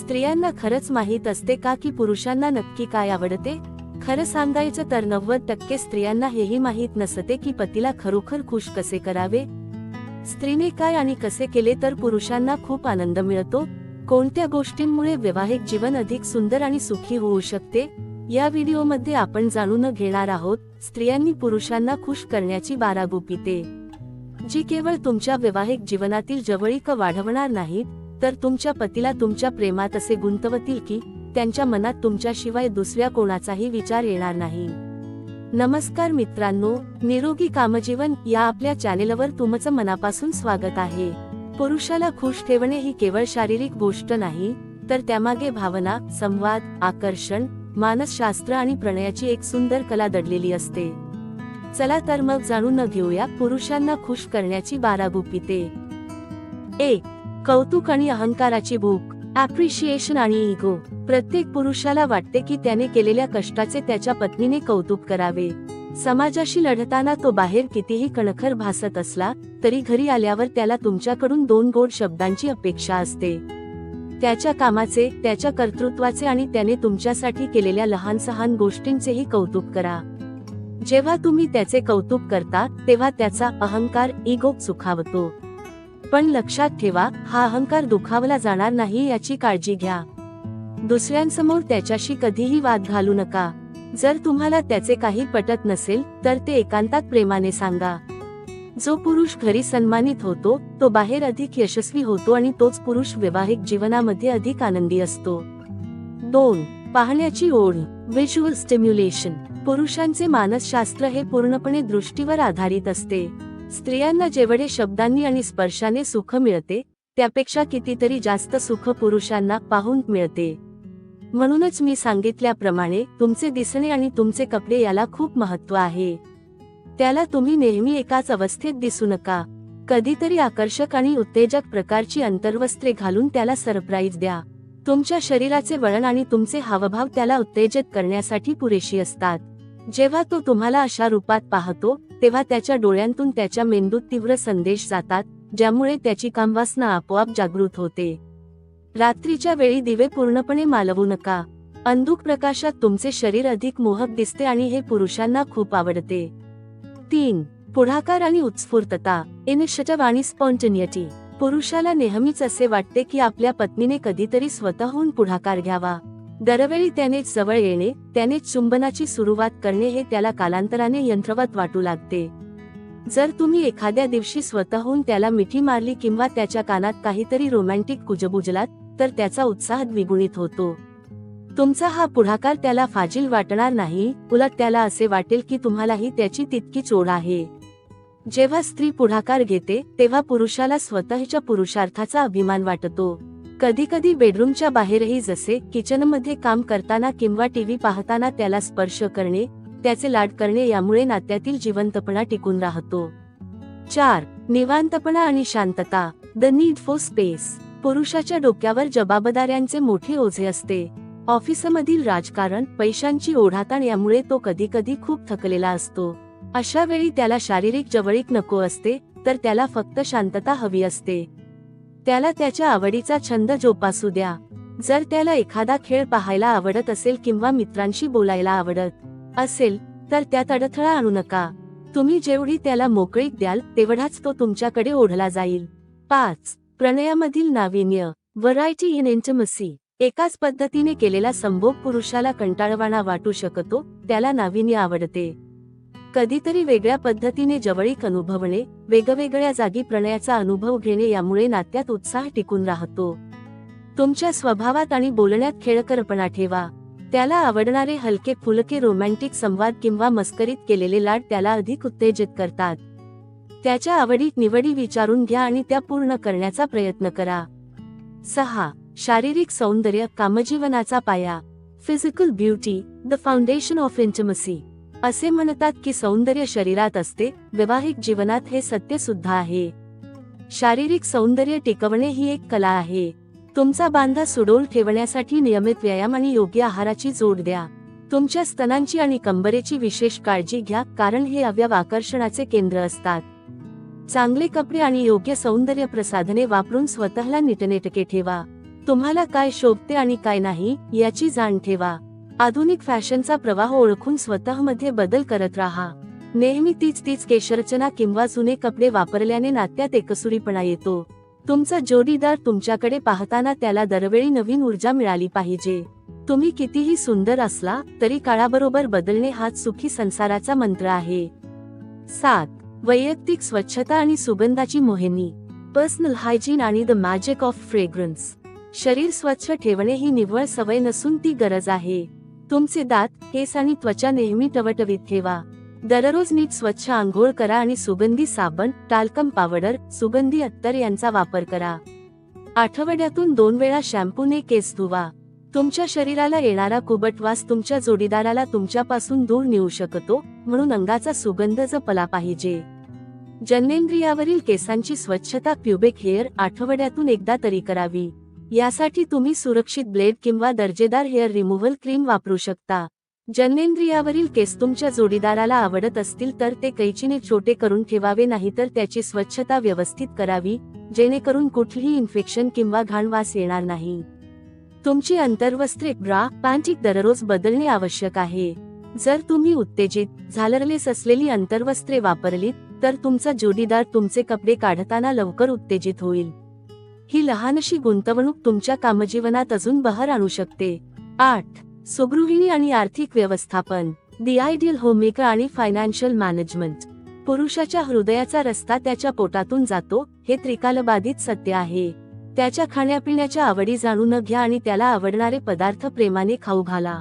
स्त्रियांना खरंच माहीत असते का की पुरुषांना नक्की काय आवडते? खरं सांगायचं तर 90% स्त्रियांना हेही माहीत नसते की पतीला खरोखर खुश कसे करावे. स्त्रीने काय आणि कसे केले तर पुरुषांना खूप आनंद मिळतो, कोणत्या गोष्टींमुळे वैवाहिक जीवन अधिक सुंदर आणि सुखी होऊ शकते, या व्हिडिओमध्ये आपण जाणून घेणार आहोत. स्त्रियांनी पुरुषांना खुश करण्याची 12 गुपिते, जी केवळ तुमच्या वैवाहिक जीवनातील जवळीक वाढवणार नाहीत, तर तुमच्या पतीला तुमच्या प्रेमात असे गुंतवतील की त्यांच्या मनात तुमच्याशिवाय दुसऱ्या कोणाचाही विचार येणार नाही. नमस्कार मित्रांनो, निरोगी कामजीवन या आपल्या चॅनेलवर तुमचं मनापासून स्वागत आहे. पुरुषाला खुश ठेवणे ही केवळ शारीरिक गोष्ट नाही, तर त्यामागे भावना, संवाद, आकर्षण, मानसशास्त्र आणि प्रणयाची एक सुंदर कला दडलेली असते. चला तर मग जाणून घेऊया पुरुषांना खुश करण्याची 12 गुपिते. 1. कौतुक आणि अहंकाराची भूक. ॲप्रिशिएशन आणि इगो. प्रत्येक पुरुषाला वाटते की त्याने केलेल्या कष्टाचे त्याच्या पत्नीने कौतुक करावे. समाजाशी लढताना तो बाहेर कितीही कणखर भासत असला तरी घरी आल्यावर त्याला तुमच्याकडून 2 गोड शब्दांची अपेक्षा असते. त्याच्या कामाचे, त्याच्या कर्तृत्वाचे आणि त्याने तुमच्यासाठी केलेल्या लहान-सहान गोष्टींचेही कौतुक करा. जेव्हा तुम्ही त्याचे कौतुक करता तेव्हा त्याचा अहंकार, इगो सुखावतो. पण लक्षात ठेवा, हा अहंकार दुखावला जाणार नाही याची काळजी घ्या. दुसऱ्यांसमोर त्याच्याशी कधीही वाद घालू नका. जर तुम्हाला त्याचे काही पटत नसेल तर ते एकांतात प्रेमाने सांगा. जो पुरुष घरी सन्मानित होतो तो बाहेर अधिक यशस्वी होतो आणि तोच पुरुष वैवाहिक जीवनामध्ये अधिक आनंदी असतो. 2. पाहण्याची ओढ. Visual stimulation. पुरुषांचे मानसशास्त्र हे पूर्णपणे दृष्टीवर आधारित असते. स्त्रियांना जेवढे शब्दांनी आणि स्पर्शाने सुख मिळते त्यापेक्षा कितीतरी जास्त सुख पुरुषांना पाहून मिळते. म्हणूनच मी सांगितल्याप्रमाणे तुमचे दिसणे आणि तुमचे कपडे याला खूप महत्त्व आहे. त्याला तुम्ही नेहमी एकाच अवस्थेत दिसू नका. कधीतरी आकर्षक आणि उत्तेजक प्रकारची अंतर्वस्त्रे घालून त्याला सरप्राईज द्या. तुमच्या शरीराचे वळण आणि तुमचे हावभाव त्याला उत्तेजित करण्यासाठी पुरेशी असतात. जेव्हा तो तुम्हाला अशा रूपात पाहतो तेव्हा त्याच्या डोळ्यांतून त्याच्या मेंदूत तीव्र संदेश जातात, ज्यामुळे त्याची कामवासना आपोआप जागृत होते. रात्रीच्या वेळी दिवे पूर्णपणे मालवू नका. अंधुक प्रकाशात तुमचे शरीर अधिक मोहक दिसते आणि हे पुरुषांना खूप आवडते. 3. पुढाकार आणि उत्स्फूर्तता. इनिशिएटिव्ह आणि स्पॉन्टेनिटी. पुरुषाला नेहमीच असे वाटते की आपल्या पत्नीने कधीतरी स्वतःहून पुढाकार घ्यावा. दरवेळी त्यानेच जवळ येणे, त्यानेच चुंबनाची सुरुवात करणे हे त्याला कालांतराने यंत्रवत वाटू लागते. जर तुम्ही एखाद्या दिवशी स्वतःहून त्याला मिठी मारली किंवा त्याच्या कानात काहीतरी रोमॅन्टिक कुजबुजलात तर त्याचा उत्साह द्विगुणित होतो. तुमचा हा पुढाकार त्याला फाजील वाटणार नाही, उलट त्याला असे वाटेल की तुम्हालाही त्याची तितकीच ओढ आहे. जेव्हा स्त्री पुढाकार घेते तेव्हा पुरुषाला स्वतःच्या पुरुषार्थाचा अभिमान वाटतो. कधीकधी बेडरूमच्या बाहेरही, जसे किचनमध्ये काम करताना किंवा टीव्ही पाहताना त्याला स्पर्श करणे, त्याचे लाड करणे यामुळे नात्यातील जिवंतपणा टिकून राहतो. 4. निवांतपणा आणि शांतता. The need for space. पुरुषाच्या डोक्यावर जबाबदाऱ्यांचे मोठे ओझे असते. ऑफिसमधील राजकारण, पैशांची ओढाताण यामुळे तो कधीकधी खूप थकलेला असतो. अशा वेळी त्याला शारीरिक जवळीक नको असते, तर त्याला फक्त शांतता हवी असते. त्याला त्याच्या आवडीचा छंद जोपासू द्या. जर त्याला एखादा खेळ पाहायला आवडत असेल किंवा मित्रांशी बोलायला आवडत असेल तर त्यात अडथळा आणू नका. तुम्ही जेवढी त्याला मोकळीक द्याल तेवढाच तो तुमच्याकडे ओढला जाईल. 5. प्रणयामधील नाविन्य. Variety in intimacy. एकाच पद्धतीने केलेला संभोग पुरुषाला कंटाळवाणा वाटू शकतो, त्याला नाविन्य आवडते. कधीतरी वेगळ्या पद्धतीने जवळीक अनुभवणे, वेगवेगळ्या जागी प्रणयाचा अनुभव घेणे यामुळे नात्यात उत्साह टिकून राहतो. तुमच्या स्वभावात आणि बोलण्यात खेळकरपणा ठेवा. त्याला आवडणारे हलके फुलके रोमॅन्टिक संवाद किंवा मस्करीत केलेले लाड त्याला अधिक उत्तेजित करतात. त्याच्या आवडीत निवडी विचारून घ्या आणि त्या पूर्ण करण्याचा प्रयत्न करा. 6. शारीरिक सौंदर्य. कामजीवनाचा पाया. Physical beauty, the foundation of intimacy. असे म्हणतात की सौंदर्य शरीरात असते, वैवाहिक जीवनात हे सत्य सुद्धा आहे. शारीरिक सौंदर्य टिकवणे ही एक कला आहे. तुमचा बांधा सुडोल ठेवण्यासाठी नियमित व्यायाम आणि योग्य आहाराची जोड द्या. तुमच्या स्तनांची आणि कंबरेची विशेष काळजी घ्या, कारण हे अवयव आकर्षणाचे केंद्र असतात. चांगले कपडे आणि योग्य सौंदर्य प्रसाधने वापरून स्वतःला नीटनेटके ठेवा. तुम्हाला काय शोभते आणि काय नाही याची जाण ठेवा. आधुनिक फॅशनचा प्रवाह ओळखून स्वतःमध्ये बदल करत राहा. नेहमी तीच केशरचना किंवा जुने कपडे वापरल्याने नात्यात एकसुरीपणा येतो. तुमचा जोडीदार तुमच्याकडे पाहताना त्याला दरवेळी नवीन ऊर्जा मिळाली पाहिजे. तुम्ही कितीही सुंदर असला तरी काळाबरोबर बदलणे हाच सुखी संसाराचा मंत्र आहे. 7. वैयक्तिक स्वच्छता आणि सुगंधाची मोहिनी. पर्सनल हायजीन आणि द मॅजिक ऑफ फ्रेग्रन्स. शरीर स्वच्छ ठेवणे ही निव्वळ सवय नसून ती गरज आहे. तुमचे दात, केस आणि त्वचा नेहमी टवटवीत ठेवा. दररोज नीट स्वच्छ आंघोळ करा आणि सुगंधी साबण, टाल्कम पावडर, सुगंधी अत्तर यांचा वापर करा. आठवड्यातून 2 वेळा शॅम्पूने केस धुवा. तुमच्या शरीराला येणारा कुबट वास तुमच्या जोडीदाराला तुमच्यापासून दूर नेऊ शकतो, म्हणून अंगाचा सुगंध जपला पाहिजे. जननेंद्रियावरील केसांची स्वच्छता प्युबिक हेअर आठवड्यातून एकदा तरी करावी. यासाठी तुम्ही सुरक्षित ब्लेड किंवा दर्जेदार हेअर रिमूव्हल क्रीम वापरू शकता. जननेंद्रियावरील केस तुमच्या जोडीदाराला आवडत असतील तर ते कैचीने छोटे करून ठेवावे, नाहीतर त्याची स्वच्छता व्यवस्थित करावी, जेणेकरून कुठलीही इन्फेक्शन किंवा घाण वास येणार नाही. तुमची अंतर्वस्त्रे, ब्रा, पॅन्टिक दररोज बदलणे आवश्यक आहे. जर तुम्ही उत्तेजित, झालरलेस असलेली अंतर्वस्त्रे वापरलीत तर तुमचा जोडीदार तुमचे कपडे काढताना लवकर उत्तेजित होईल. ही लहानशी गुंतवणूक तुमच्या कामजीवनात अजून बहर आणू शकते. 8. सुगृहिणी आणि आर्थिक व्यवस्थापन. दी आयडियल होममेकर आणि फायनान्शियल मॅनेजमेंट. पुरुषाच्या हृदयाचा रस्ता त्याच्या पोटातून जातो, हे त्रिकालबाधित सत्य आहे. त्याच्या खाण्यापिण्याच्या आवडी जाणून घ्या आणि त्याला आवडणारे पदार्थ प्रेमाने खाऊ घाला.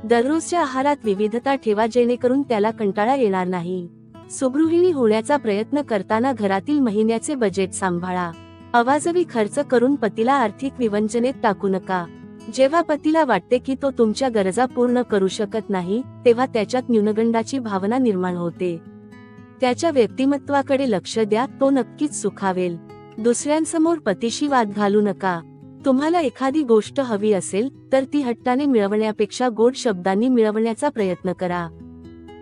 दररोजच्या आहारात विविधता ठेवा, जेणेकरून त्याला कंटाळा येणार नाही. सुगृहिणी होण्याचा प्रयत्न करताना घरातील महिन्याचे बजेट सांभाळा. अवाजवी खर्च करून पतीला आर्थिक विवंचनेत टाकू नका. जेव्हा पतीला वाटते की तो तुमच्या गरजा पूर्ण करू शकत नाही, तेव्हा त्याच्यात न्यूनगंडाची भावना निर्माण होते. त्याच्या व्यक्तिमत्वाकडे लक्ष द्या, तो नक्कीच सुखावेल. दुसऱ्यांसमोर पतीशी वाद घालू नका. तुम्हाला एखादी गोष्ट हवी असेल तर ती हट्टाने मिळवण्यापेक्षा गोड शब्दांनी मिळवण्याचा प्रयत्न करा.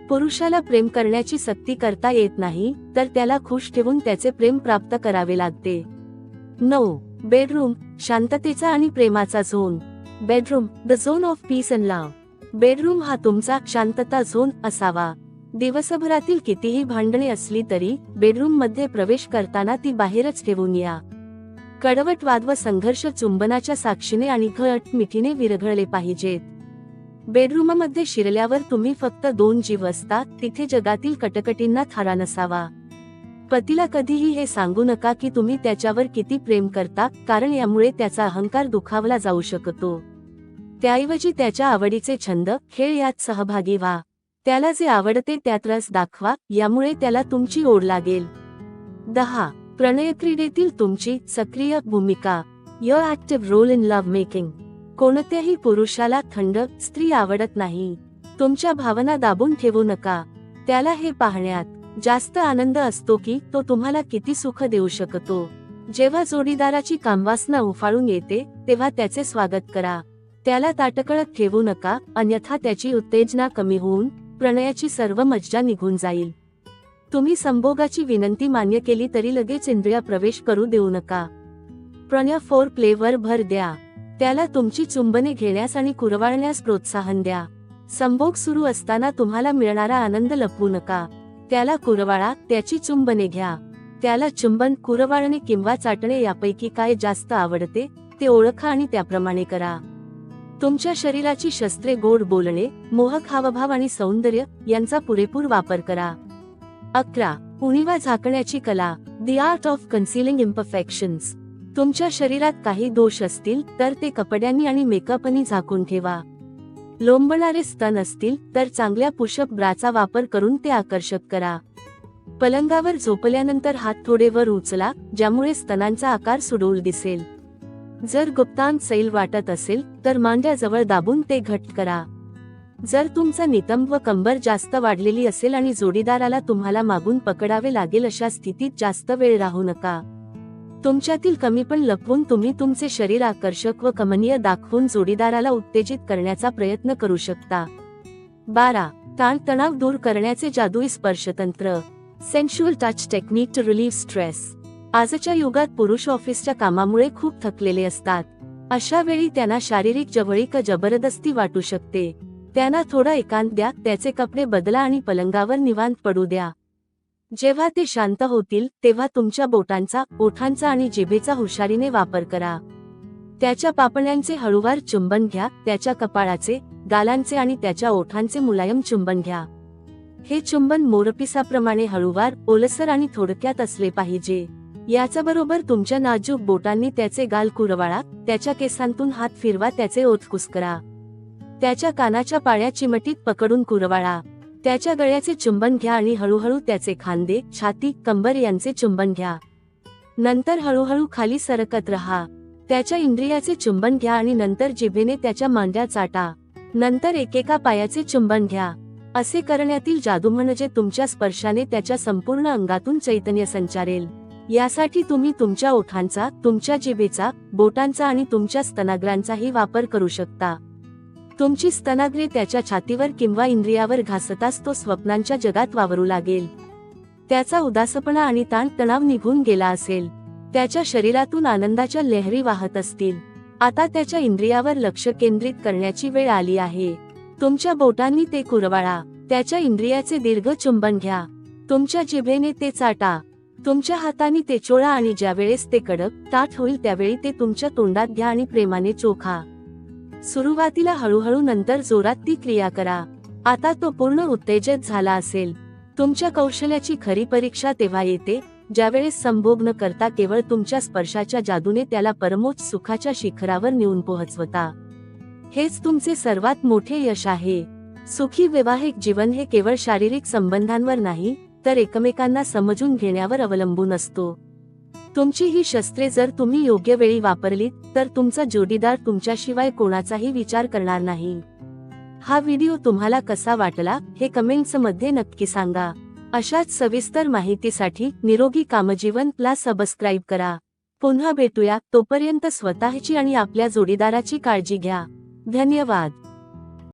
पुरुषाला प्रेम करण्याची सक्ती करता येत नाही, तर त्याला खुश ठेवून त्याचे प्रेम प्राप्त करावे लागते. 9. बेडरूम, शांततेचा आणि प्रेमाचा zone. Bedroom, the zone of peace and love. Bedroom हा तुमचा शांतता झोन असावा. दिवसभरातील कितीही भांडणे असली तरी बेडरूम मध्ये प्रवेश करताना ती बाहेरच ठेवून या. कडवट वाद व संघर्ष चुंबनाच्या साक्षीने आणि घट मिठीने विरघळले पाहिजेत. बेडरूममध्ये शिरल्यावर तुम्ही फक्त 2 जीव असता, तिथे जगातील कटकटींना थारा नसावा. पतीला कधीही हे सांगू नका की तुम्ही त्याच्यावर किती प्रेम करता, कारण यामुळे त्याचा अहंकार दुखावला जाऊ शकतो. त्याऐवजी त्याच्या आवडीचे छंद, खेळ यात सहभागी व्हा. त्याला जे आवडते त्यात रस दाखवा, यामुळे त्याला तुमची ओढ लागेल. 10. प्रणयक्रीडेतील तुमची सक्रिय भूमिका. Your active role in love making. कोणत्याही पुरुषाला थंड स्त्री आवडत नाही. तुमच्या भावना दाबून ठेवू नका. त्याला हे पाहण्यात जास्त आनंद असतो की तो तुम्हाला किती सुख देऊ शकतो. जेव्हा जोडीदाराची कामवासना उफाळून येते तेव्हा त्याचे स्वागत करा. त्याला ताटकळत ठेवू नका, अन्यथा त्याची उत्तेजना कमी होऊन प्रणयाची सर्व मज्जा निघून जाईल. तुम्ही संभोगाची विनंती मान्य केली तरी लगेच इंद्रिय प्रवेश करू देऊ नका. प्रणय फोर प्लेवर भर द्या. त्याला तुमची चुंबने घेण्यास आणि कुरवाळण्यास प्रोत्साहन द्या. संभोग सुरू असताना तुम्हाला मिळणारा आनंद लपवू नका. त्याला कुरवाळा, त्याची चुंबने घ्या. त्याला चुंबन, कुरवाळणे किंवा चाटणे यापैकी काय जास्त आवडते ते ओळखा आणि त्याप्रमाणे करा. तुमच्या शरीराची शस्त्रे गोड बोलणे, मोहक हावभाव आणि सौंदर्य यांचा पुरेपूर वापर करा. 11. उणीवा झाकण्याची कला. The art of concealing imperfections. तुमच्या शरीरात काही दोष असतील तर ते कपड्यांनी आणि मेकअपनी झाकून ठेवा. लोंबणारे स्तन असतील तर चांगल्या पुशअप ब्राचा वापर करून ते आकर्षक करा. पलंगावर झोपल्यानंतर हात थोडे वर उचला, ज्यामुळे स्तनांचा आकार सुडौल दिसेल. जर गुप्तांग सैल वाटत असेल तर मांड्याजवळ दाबून ते घट्ट करा. जर तुमचा नितंब व कंबर जास्त वाढलेली असेल आणि जोडीदाराला तुम्हाला मागून पकडावे लागेल अशा स्थितीत जास्त वेळ राहू नका. तुमच्यातील कमीपण लपवून तुम्ही तुमचे शरीर आकर्षक व कमनीय दाखवून जोडीदाराला उत्तेजित करण्याचा प्रयत्न करू शकता. 12. ताणतणाव दूर करण्याचे जादुई स्पर्शतंत्र. Sensual touch technique to relieve stress. आजच्या युगात पुरुष ऑफिसच्या कामामुळे खूप थकलेले असतात. अशा वेळी त्यांना शारीरिक जवळीक जबरदस्ती वाटू शकते. त्यांना थोडा एकांत द्या, त्याचे कपडे बदला आणि पलंगावर निवांत पडू द्या. जेव्हा ते शांत होतील तेव्हा तुमच्या बोटांचा, ओठांचा आणि जिभेचा हुशारीने वापर करा. त्याच्या पापण्यांचे हळूवार चुंबन घ्या, त्याच्या कपाळाचे, गालांचे आणि त्याच्या ओठांचे मुलायम चुंबन घ्या. हे चुंबन मोरपिसाप्रमाणे हळूवार, ओलसर आणि थोडक्यात असले पाहिजे. याच्याबरोबर तुमच्या नाजूक बोटांनी त्याचे गाल कुरवाळा, त्याच्या केसांतून हात फिरवा, त्याचे ओठ कुस्करा. त्याच्या कानाच्या पाळ्या चिमटीत पकडून कुरवाळा. त्याच्या गळ्याचे चुंबन घ्या आणि हळूहळू त्याचे खांदे, छाती, कंबर यांचे चुंबन घ्या. नंतर हळूहळू खाली सरकत रहा. त्याच्या इंद्रियाचे चुंबन घ्या आणि नंतर जिभेने त्याच्या मांड्या चाटा. नंतर एकेका पायाचे चुंबन घ्या. असे करण्यातील जादू म्हणजे तुमच्या स्पर्शाने त्याच्या संपूर्ण अंगातून चैतन्य संचारेल. यासाठी तुम्ही तुमच्या ओठांचा, तुमच्या जिभेचा, बोटांचा आणि तुमच्या स्तनाग्रांचाही वापर करू शकता. तुमची स्तनाग्रे त्याच्या छातीवर किंवा इंद्रियावर घासताच तो स्वप्नांच्या जगात वावरू लागेल. त्याचा उदासपणा आणि ताण तणाव निघून गेला असेल. त्याच्या शरीरातून आनंदाच्या लहरी वाहत असतील. आता त्याच्या इंद्रियावर लक्ष केंद्रित करण्याची वेळ आली आहे. तुमच्या बोटांनी ते कुरवाळा. त्याच्या इंद्रियाचे दीर्घ चुंबन घ्या. तुमच्या जिभेने ते चाटा. तुमच्या हाताने ते चोळा आणि ज्यावेळेस ते कडक, ताठ होईल त्यावेळी ते तुमच्या तोंडात घ्या आणि प्रेमाने चोखा. सुरुवातीला हळूहळू, नंतर जोरात ती क्रिया करा. आता तो पूर्ण उत्तेजित झाला असेल. तुमच्या कौशल्याची खरी परीक्षा तेव्हा येते ज्यावेळेस संभोग न करता केवळ तुमच्या स्पर्शाच्या जादूने त्याला परमोच्च सुखाच्या शिखरावर नेऊन पोहोचवता. हेच तुमचे सर्वात मोठे यश आहे. सुखी वैवाहिक जीवन हे केवळ शारीरिक संबंधांवर नाही, तर एकमेकांना समजून घेण्यावर अवलंबून असतो. तुमची ही शस्त्रे जर तुम्ही योग्य वेळी वापरलीत तर तुमचा जोडीदार तुमच्याशिवाय कोणाचाही विचार करणार नाही. हा व्हिडिओ तुम्हाला कसा वाटला हे कमेंट्समध्ये नक्की सांगा. अशाच सविस्तर माहितीसाठी निरोगी कामजीवन ला सबस्क्राईब करा. पुन्हा भेटूया, तोपर्यंत स्वतःची आणि आपल्या जोडीदाराची काळजी घ्या. धन्यवाद.